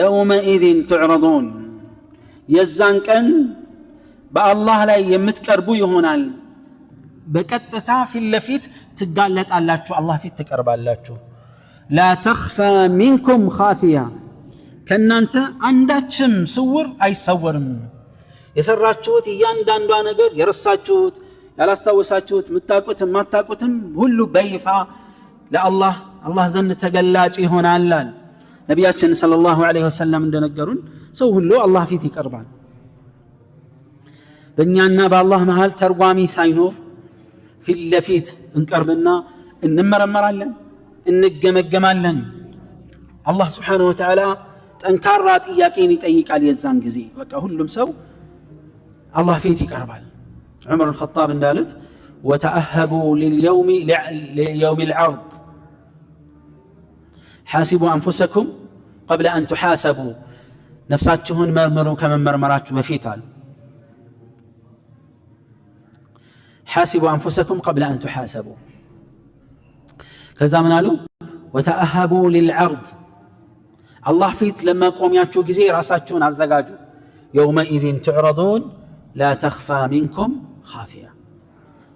يومئذ تعرضون የዛን ቀን በአላህ ላይ የምትቀርቡ ይሆናል በቀጥታ ፊት ለፊት ትጋለጣላችሁ አላህ ፊት ትቀርባላችሁ لا تخفى منكم خافية ከናንተ አንዳችም ስውር አይሰወርም የሰራችሁት እያንዳንዷ ነገር የረሳችሁት ያላስታወሳችሁት ምታቁት ማታቁትም ሁሉ በይፋ ለአላህ ዘንድ ተገላጭ ይሆናል ነቢያችን ሰለላሁ ዐለይሂ ወሰለም እንደነገሩን ሰው ሁሉ አላህ ፊት ይቀርባል በእኛና በአላህ መሃል ተርጓሚ ሳይኖር ፊት ለፊት እንቀርብና እንመረመራለን እንገመገማለን አላህ Subhanahu Wa Ta'ala ጠንካራ ጥያቄን ይጠይቃል የዛን ጊዜ በቃ ሁሉም ሰው አላህ ፊት ይቀርባል ዑመር الخطاب እንዳሉት وتأهبوا لليوم العرض حاسبوا أنفسكم قبل أن تحاسبوا نفساتكم مرمروا كما مرمراتكم بفيتال حاسبوا أنفسكم قبل أن تحاسبوا كذا من قالوا وتأهبوا للعرض الله فيت لما قوم ياتشو كزي راساتشون عزقاجو يومئذ تعرضون لا تخفى منكم خافية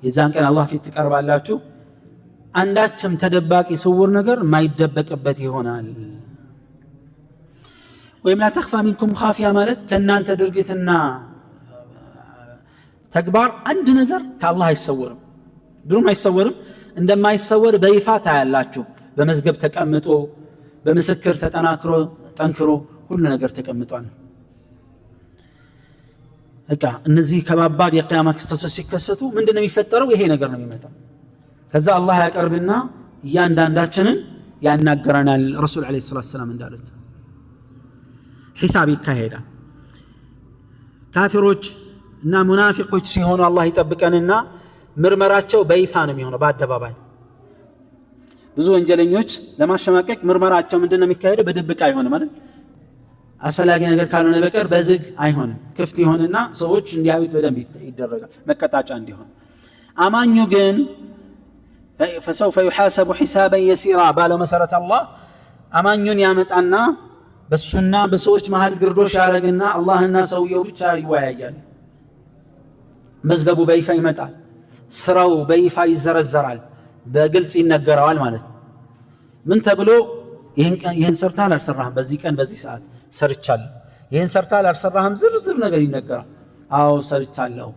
إذا كان الله فيت تقرب علاتشو አንዳችም ተደባቂ ስውር ነገር ማይደበቅበት ይሆናል ወይም لا تخفى منكم خافية ማለት ከናንተ ድርጊትና ተግባር አንድ ነገር ከአላህ አይሰወርም ድሮም አይሰወርም እንደማይሰወር በይፋ ታያላችሁ በመዝገብ ተቀምጦ በምስክር ተጠናክሮ ጠንክሮ ሁሉ ነገር ተቀምጧል እቃ እነዚህ ከባባድ የቂያማ ክስተቶች ሲከሰቱ ምንድነው የሚፈጠረው ይሄ ነገር ነው የሚመጣው ከዛ አላህ ያቀርብና ያንዳንዳችንን ያናገረናል ረሱል አለይሂ ሰላቱ ሰላም እንዳሉት ሒሳብ ይካሄዳል ካፊሮች እና ሙናፊቆች ሲሆኑ አላህ ይጠብቀንና ምርመራቸው በይፋ ነው የሚሆነው በአደባባይ ብዙ ወንጀለኞች ለማሸማቀቅ ምርመራቸው ምንድነው የሚካሄደው በድብቅ አይሆንም ማለት አስፈላጊ ነገር ካልሆነ በቀር በዝግ አይሆንም ክፍት ይሆንና ሰዎች እንዲያዩት በደንብ ይደረጋል መቀጣጫ እንዲሆን አማኙ ግን فسوف يحاسب حسابا يسيرا باله مسرة الله أمانيون يامتانا بالسنة بسوش مهال قردوش عرقنا الله الناس ويو بيتشاري ويايان مزقبو بيفا يمتال سرو بيفا يزر الزرال بقلت إنك قروال مالت من تبلو يهن سرتال أرسرهم بزي كان بزي ساعات سرتشال يهن سرتال أرسرهم زر نقري نقرا أو سرتشال له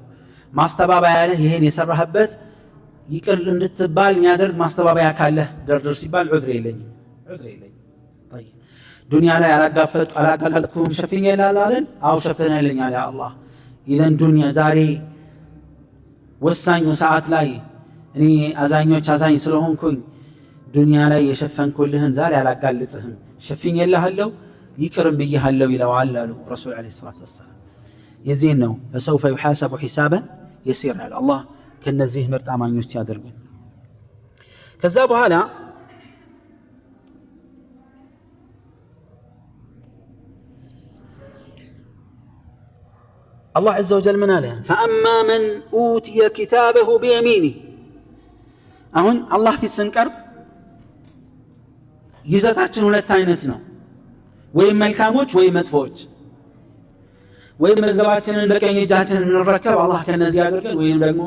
ما استبابا عليه يهن يسرها بيت ይቅር እንድትባል የሚያደርግ ማስተባበያ ካለ ደርደር ሲባል ዑዝር የለኝም طيب ዱንያ ላይ አላጋፈጥኩም ሸፍኛ ይላል አይደል አው ሸፍነልኝ አለ አላህ ኢዘን ዱንያ ዛሬ ወሳኙ ሰዓት ላይ እኔ አዛኝ ስለሆንኩኝ ዱንያ ላይ የሸፈንኩልህን ዛሬ አላጋልጥህም ሸፍኝልሃለሁ ይቅርም ብዬሃለሁ ይለዋል አሉ ረሱል አለይሂ ሰላቱ ወሰለም የዚህን ነው فسوف يحاسب حسابا يسيرا الله ከነዚህ ምርጥ አማኞች ያደርጉን ከዛ በኋላ الله عز وجل من قال فأما من أوتي كتابه بيمينه አሁን አላህ ፊት ስንቀርብ ይዘታችን ሁለት አይነት ነው ወይ መልካሞች ወይ መጥፎች ወይ መዝገባችንን በቀኝ እጃችን እንረከብ አላህ ከነዚህ ያደርገን ወይም ደግሞ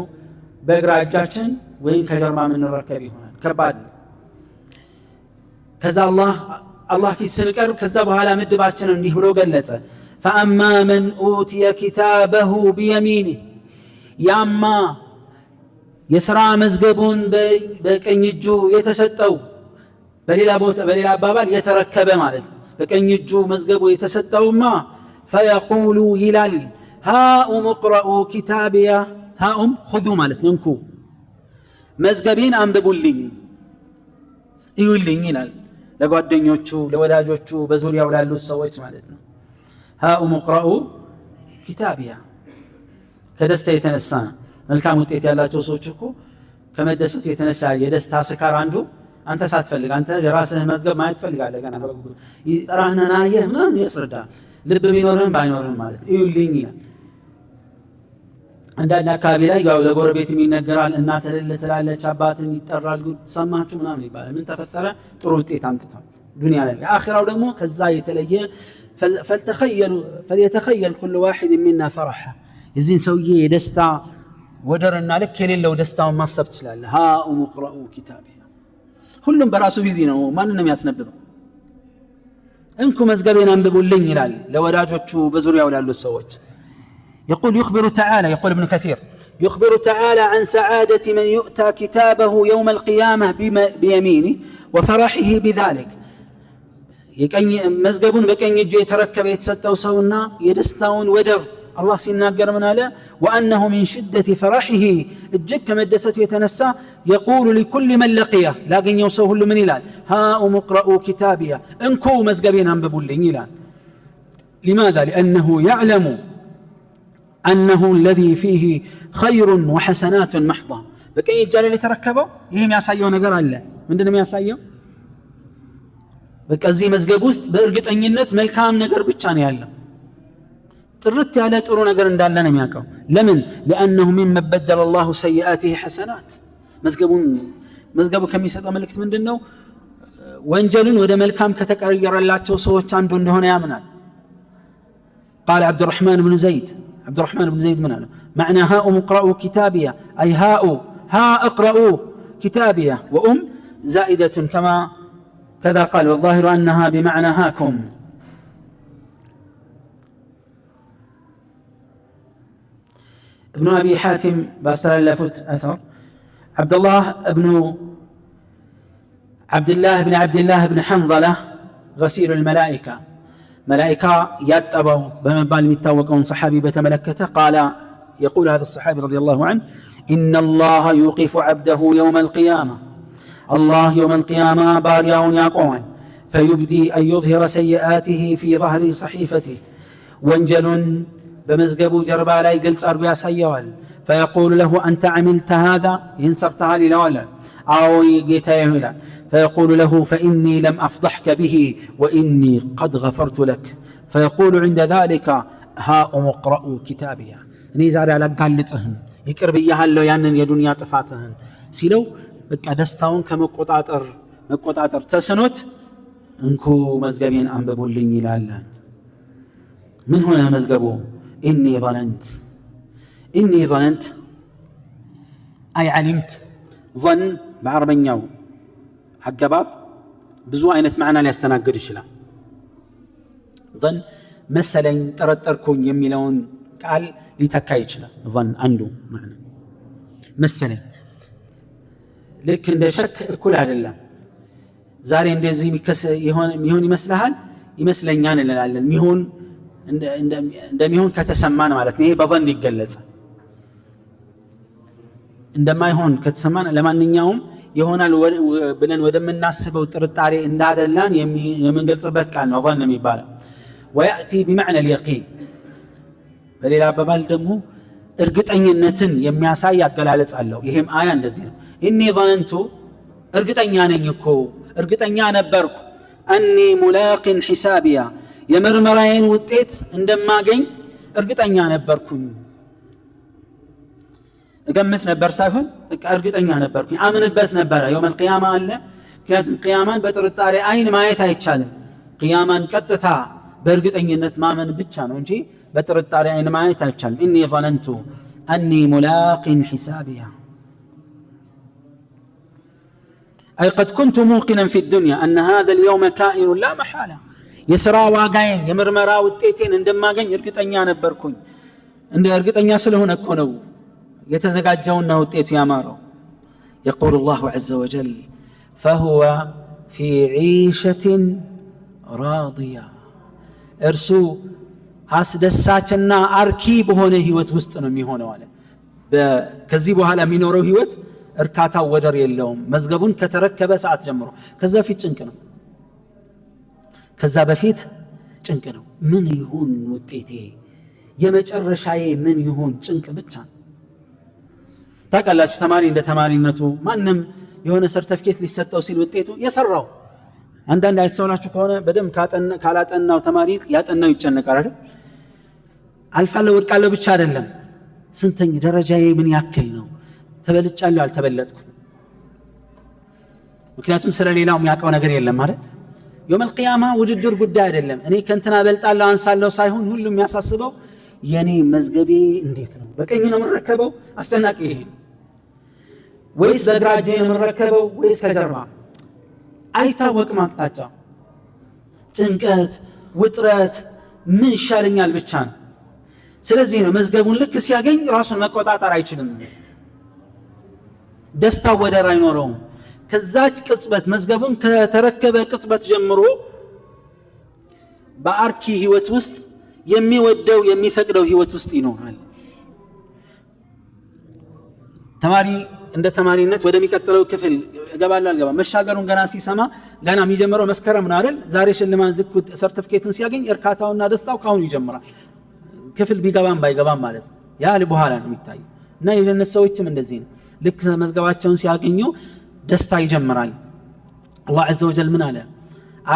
በግራ እጃችን ወይም ከጀርባ ምንረከብ ይሆናል ከባድ ነው ከዛ አላህ ፊት ስንቀርብ ከዛ በኋላ ምድባችንን እንዲህ ብሎ ገለጸ فأما من أوتي كتابه بيمينه ያማ የሥራ መዝገቡን በቀኝ እጁ የተሰጠው በሌላ አባባል የተረከበ ማለት በቀኝ እጁ መዝገቡ የተሰጠውማ فيقول ይላል هاؤم اقرؤوا كتابيه هاؤم خذوا ማለት ነንኩ መዝገቤን አንብቡልኝ እዩልኝ ይላል ለጓደኞቹ ለወዳጆቹ በዙሪያው ላሉ ሰዎች ማለት ነው هاؤم اقرؤوا كتابيه ከደስታ የተነሳ መልካም ውጤት ያላቸው ሰዎች እኮ ከመደሰት የተነሳ የደስታ ስካር አንዱ አንተ ሳትፈልግ አንተ የራስህን መዝገብ ማየት ፈልጋለህ ገና ይጠራህና ያየህ ምናምን ያስረዳል ልብ ቢኖርህም ባይኖርህም ማለት እዩልኝ ይላል አንዳንድ አካባቢ ላይ ያው ለጎረቤት የሚነገራል እናት ትላለች አባትም ይጠራል ሰማችሁ ምናምን ይባላል ምን ተፈጠረ ጥሩ ውጤት አምጥቷል ዱንያ ላይ አኺራው ደግሞ ከዛ የተለየ فليتخيل كل واحد منا فرحه يزين سويه يدستا ودرنا لك የሌለው ደስታውን ማሰብ ትችላለህ ሃኡ ሙቅረኡ ኪታቢያ ሁሉም በራሱ ቢዚ ነው ማንንም ያስነብበው እንኩ መዝገቤን አንብቡልኝ ይላል ለወዳጆቹ በዙሪያው ላሉት ሰዎች يقول يخبر تعالى يقول ابن كثير يخبر تعالى عن سعادة من يؤتى كتابه يوم القيامة بيمينه وفرحه بذلك مزقبون بكين يجي يتركب يتستو سونا يدستون ودر الله سيناقر من هذا وأنه من شدة فرحه الجك مدسته يتنسى يقول لكل من لقيه لكن يوصوه له من إلال هاؤ مقرأوا كتابيا انكو مزقبين انببوا اللي لماذا؟ لأنه يعلم أنه الذي فيه خير وحسنات محضة بكين يجال اللي تركبه يهم ياسايو نقر الله من دنم ياسايو بكازي مزقب وست بأرقت أن ينت ملكام نقر بيتشاني الله تردت على تقولون نقر اندالنا مياكو لمن؟ لأنه مما بدل الله سيئاته حسنات مزقبو كم يسطى ملكت من دنو وانجلون ودا ملكام كتكرر الله توصوه عندون هنا يامنا قال عبد الرحمن بن زيد من هذا معنى هاء مقرأوا كتابية أي ها اقرأوا كتابية زائدة كذا قال والظاهر أنها بمعنى هاكم ابن أبي حاتم بأسر اللفت أثر عبد الله بن عبد الله بن حنظلة غسيل الملائكة ملائكة يتبعوا بمبال متوقعون صحابي بتملكته قال يقول هذا الصحابي رضي الله عنه إن الله يوقف عبده يوم القيامة الله يوم القيامة بارياون يقوان فيبدي أن يظهر سيئاته في ظهر صحيفته وانجل بمزقبو جربا لا يقلت أربيا سيوال فيقول له أنت عملت هذا ينصرتها للولا أو يقيتها فيقول له فإني لم أفضحك به وإني قد غفرت لك فيقول عند ذلك هاء مقرأوا كتابيا نيزار على قالتهم يكرب إياها اللو يانن يدنيا طفاتهن سيلو بكا دستاون كمقوطاتر تسنوت انكو مزقبين أنببوا اللين يلالا من هنا مزقبوا إني ظننت أي علمت ظن بعربنياو حقباب بزو عينت معنا ليستناقر الشلا ظن مثلا ترتركون يميلون قال لتكاي الشلا ظن عنده معنى مثلا لكن ده شك كل هذا الله زاري እንደዚህ ይሆን ይመስለኛል እንላለን እንደሚሆን ከተሰማን ማለት ነው ይሄ በظن ይገለጻል እንደማይሆን ከተሰማን ለማንኛውም ይሆናል ብለን ወደምናስበው ጥርጣሬ እንዳደላን የምንገልጽበት ቃል ነው ظن የሚባለው وياتي بمعنى اليقين በሌላ አባባል ደግሞ እርግጠኝነትን የሚያሳይ አገላለጽ አለው ይሄም አያ እንደዚህ ነው إني ظننت እርግጠኛ ነኝ እኮ እርግጠኛ ነበርኩ أني ملاق حسابيا የምርመራዬን ውጤት እንደማገኝ እርግጠኛ ነበርኩኝ እገምት ነበር ሳይሆን በቃ እርግጠኛ ነበርኩኝ አምንበት ነበር يوم القيامة አለ ምክንያቱም ቅያማን በጥርጣሬ አይን ማየት አይቻልም ቅያማን ቀጥታ በእርግጠኝነት ማመን ብቻ ነው እንጂ በጥርጣሬ አይን ማየት አይቻልም إني ظننت أني ملاق حسابيا أي قد كنت موقنا في الدنيا أن هذا اليوم كائن لا محالة يسرى واقعين يمرمرا وتيتين عندما قن يرقطنيا نبركون عند يرقطنيا سلهون እኮ ነው የተዘጋጀውና ውጤቱ ያማረው يقول الله عز وجل فهو في عيشة راضية እርሱ አስደሳችና አርኪ በሆነ ህይወት ውስጥ ነው የሚሆነው አለ ከዚህ በኋላ የሚኖረው ህይወት እርካታው ወደር የለውም መዝገቡን ከተረከበ ሰዓት ጀምሮ ከዛ ፊት ጭንቅ ነው ከዛ በፊት ጭንቅ ነው ምን ይሁን ውጤቴ የመጨረሻዬ ምን ይሁን ጭንቅ ብቻ ታውቃላችሁ ተማሪ እንደ ተማሪነቱ ማንም የሆነ ሰርቲፊኬት ሊሰጠው ሲል ውጤቱ የሰራው አንዳንድ አይተውላችሁ ከሆነ በደም ካላጠናው ተማሪ ያጠናው ይጨነቃል አይደል አልፋለሁ ወድቃለሁ ብቻ አይደለም ስንተኛ ደረጃዬ ምን ያክል ነው ተበልጫለሁ አልተበለጥኩም ምክንያቱም ስለሌላው የሚያውቀው ነገር የለም አይደል يوم القيامة ውድድር ጉዳይ አይደለም እኔ ከንትና በልጣለሁ አንሳለሁ ሳይሆን ሁሉም የሚያሳስበው የኔ መዝገቤ እንዴት ነው በቀኝ ነው የምረከበው አስጠናቂ ይሄ ወይስ በግራ እጄ ነው የምረከበው ወይስ ከጀርባ አይታወቅም አቅጣጫው ጭንቀት ውጥረት ምን ይሻለኛል ብቻ ነው ስለዚህ ነው መዝገቡን ልክ ሲያገኝ ራሱን መቆጣጠር አይችልም ደስታው ወደር አይኖረውም ከዛች ቅጽበት መዝገቡን ከተረከበ ቅጽበት ጀምሮ በአርኪ ህይወት ውስጥ የሚወደው የሚፈቅደው ህይወት ውስጥ ይኖራል ተማሪ እንደ ተማሪነት ወደሚቀጥለው ክፍል ገባል አልገባ መሻገሩን ገና ሲሰማ ገና የሚጀምረው መስከረም ነው አይደል ዛሬ ሽልማት ልክ ሰርቲፊኬቱን ሲያገኝ እርካታውና ደስታው ካሁን ይጀምራል ክፍል ቢገባም ባይገባም ማለት ያ በኋላ ነው የሚታየው እና የጀነት ሰዎችም እንደዚህ ነው ልክ መዝገባቸውን ሲያገኙ ደስታ ይጀምራል አላህ عز وجل ምን አለ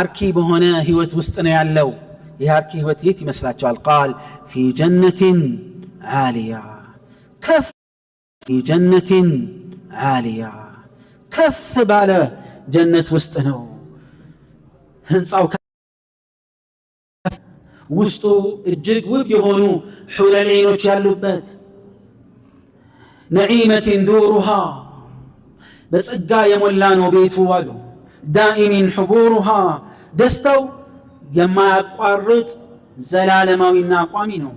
አርኪ በሆነ ህይወት ውስጥ ነው ያለው ይህ አርኪ ህይወት የት ይመስላችኋል قال في جنة عالية كف في جنة عالية كف ባለ ጀነት ውስጥ ነው ህንጻው ውስጡ እጅግ ውብ የሆኑ ሑረለይኖች ያሉበት نعيمة دورها በጸጋ የሞላ ነው ቤቱ አሉ دائم حبورها ደስታው የማያቋርጥ ዘላለማዊና ቋሚ ነው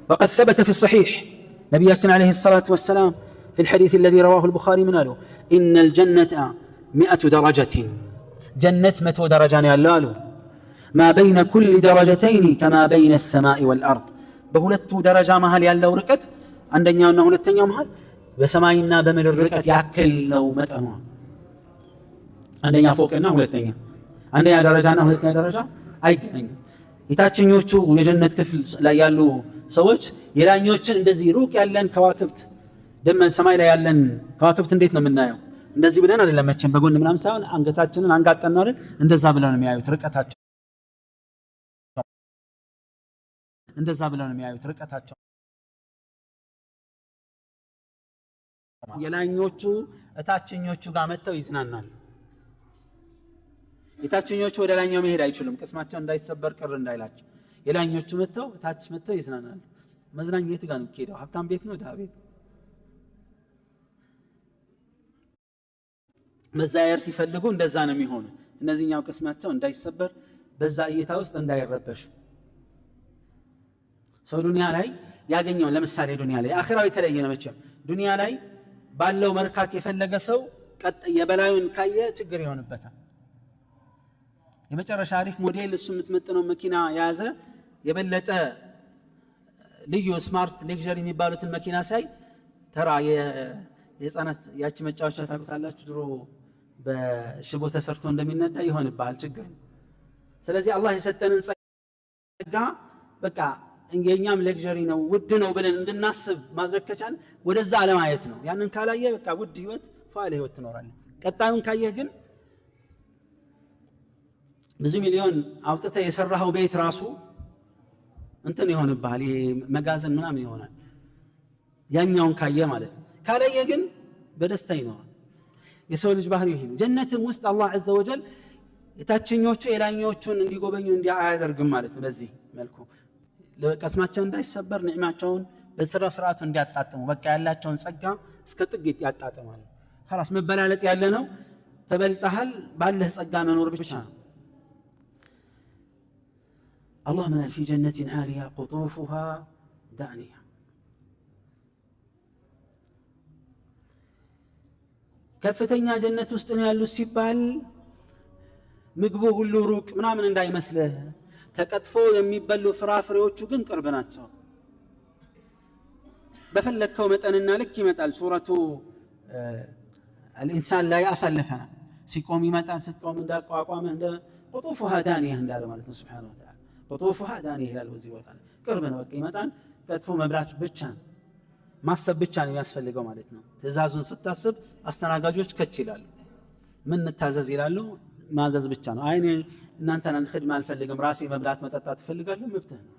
وقد ثبت في الصحيح نبينا عليه الصلاة والسلام في الحديث الذي رواه البخاري من قالوا إن الجنة 100 درجة جنة 100 درجة يالله ما بين كل درجتين كما بين السماء والأرض بهولت درجة مهل يالله ركت عندنا هولتين مهل በሰማይና በምድር ርቀት ያክል ነው መጠኗ አንደኛ ፎቅና ሁለተኛ አንደኛ ደረጃና ሁለተኛ ደረጃ አይገናኙም የታችኞቹ የጀነት ክፍል ላይ ያሉ ሰዎች የላኞችን እንደዚህ ሩቅ ያለን ከዋክብት ደመን ሰማይ ላይ ያለን ከዋክብት እንዴት ነው የምናየው እንደዚህ ብለን አይደለም መቼም በጎን ምናምን ሳይሆን አንገታችንን አንጋጠና አይደል እንደዛ ብለው ነው የሚያዩት ርቀታቸው እንደዛ ብለው ነው የሚያዩት ርቀታቸው የላኞቹ እታችኞቹ ጋር መተው ይዝናናሉ የታችኞቹ ወደ ላኛው መሄድ አይችሉም ቅስማቸው እንዳይሰበር ቅር እንዳይላቸው የላኞቹ መተው እታች መተው ይዝናናሉ መዝናኛ የት ጋር ነው ከሄደው ሀብታም ቤት ነው ድሃ ቤት መዛየር ሲፈልጉ እንደዛ ነው የሚሆኑት እነዚህኛው ቅስማቸው እንዳይሰበር በዛ እይታ ውስጥ እንዳይረበሽ ሰው ዱንያ ላይ ያገኘው ለምሳሌ ዱንያ ላይ አኺራው የተለየ ነው መቼም ዱንያ ላይ ባለው መርካት የፈለገ ሰው የበላዩን ካየ ችግር ይሆንበታል የመጨረሻ አሪፍ ሞዴል እሱ የምትመጥነው መኪና ያዘ የበለጠ ልዩ ስማርት ሌክዠሪ የሚባሉትን መኪና ሳይ ተራ የህፃናት ያቺ መጫወቻ ታውቁታላችሁ ድሮ በሽቦ ተሰርቶ እንደሚነዳ ይሆንባል ችግር ስለዚህ አላህ የሰጠንን ጸጋ በቃ እንገኛም ሌክዠሪ ነው ውድ ነው ብለን እንድናስብ ማድረግ ከቻለ ወደዛ አለማየት ነው ያንን ካላየ በቃ ውድ ህይወት ፋለ ህይወት ትኖራለህ ቀጣዩን ካየህ ግን ብዙ ሚሊዮን አውጥተ የሰራው ቤት ራሱ እንትን ይሆንብሃል መጋዘን ምናምን ይሆናል ያኛውን ካየ ማለት ካላየ ግን በደስታ ይኖራል የሰው ልጅ ባህሪው ይሄ ነው ጀነትም ውስጥ አላህ عز وجل የታችኞቹ የላኞቹን እንዲጎበኙ እንዲያደርግም ማለት ነው በዚህ መልኩ ለቀስማቸው እንዳይሰበር ንዕማቸውን በስራ ስርዓቱ እንዲያጣጥሙ በቃ ያላቸውን ጸጋ እስከ ጥቂት ያጣጥማሉ خلاص መበላለጥ ያለ ነው ተበልጣሃል ባለህ ጸጋ መኖር ብቻ ነው الله من في جنة عالية قطوفها دانية ከፍተኛ ጀነት ውስጥ ነው ያሉት ሲባል ምግቡ ሁሉ ሩቅ ምናምን እንዳይመስልህ ተቀጥፎ የሚበሉ ፍራፍሬዎቹ ግን ቅርብ ናቸው በፈለከው መጠንና ልክ ይመጣል ሱረቱ الانسان لا ያሳለፈና ሲቆም ይመጣል ስትቆም እንዳቋቋመ እንደ قطوفها دانية እንዳለ ማለት ነው Subhanahu Wa Ta'ala قطوفها دانية ይላል በዚህ ቦታ ቅርብ ነው በቃ ይመጣል ቀጥፎ መብላት ብቻ ማሰብ ብቻ ነው የሚያስፈልገው ማለት ነው ትእዛዙን ስታስብ አስተናጋጆች ከች ይላሉ ምን እንታዘዝ ይላሉ ማዘዝ ብቻ ነው አይኔ እናንተን ኸድማ አልፈልግም ራሴ መብላት መጠጣት ፈልጋለሁ መብትህ ነው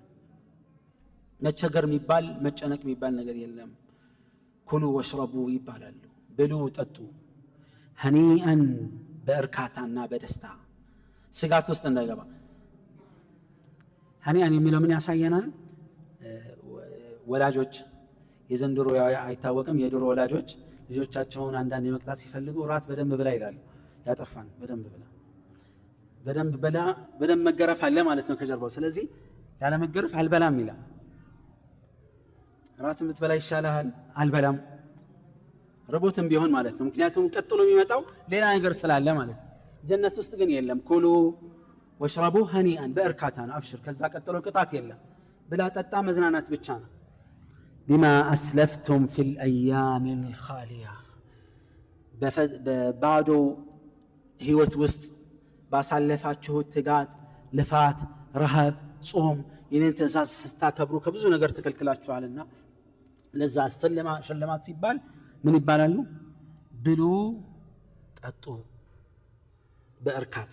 መቸገር የሚባል መጨነቅ የሚባል ነገር የለም ኩሉ ወሽረቡ ይባላሉ ብሉ ጠጡ هنيئا በእርካታና በደስታ ስጋት ውስጥ እንዳይገባ። ሀኒአን የሚለው ምን ያሳየናል? ወላጆች የዘንድሮ አይታወቅም፣ የድሮ ወላጆች ልጆቻቸውን አንዳንድ የመቅጣት ሲፈልጉ ራት በደንብ ብላ ይላሉ። ያጠፋን በደንብ ብላ፣ በደንብ በላ፣ በደንብ መገረፍ አለ ማለት ነው ከጀርባው። ስለዚህ ያለ መገረፍ አልበላም ይላል። ራት የምትበላ ይሻልሃል፣ አልበላም ርቦትም ቢሆን ማለት ነው። ምክንያቱም ቀጥሎ የሚመጣው ሌላ ነገር ስላለ ማለት ነው። ጀነት ውስጥ ግን የለም። ኩሉ ወሽረቡ ሀኒአን በእርካታ ነው፣ አብሽር። ከዛ ቀጥሎ ቅጣት የለም። ብላ ጠጣ፣ መዝናናት ብቻ ነው። ቢማ አስለፍቱም ፊል አያም ልኻሊያ በባዶ ህይወት ውስጥ ባሳለፋችሁት ትጋት፣ ልፋት፣ ረሃብ፣ ጾም የኔን ትእዛዝ ስታከብሩ ከብዙ ነገር ተከልክላችኋልና ለዛ ሽልማት ሲባል ምን ይባላሉ? ብሉ ጠጡ በእርካታ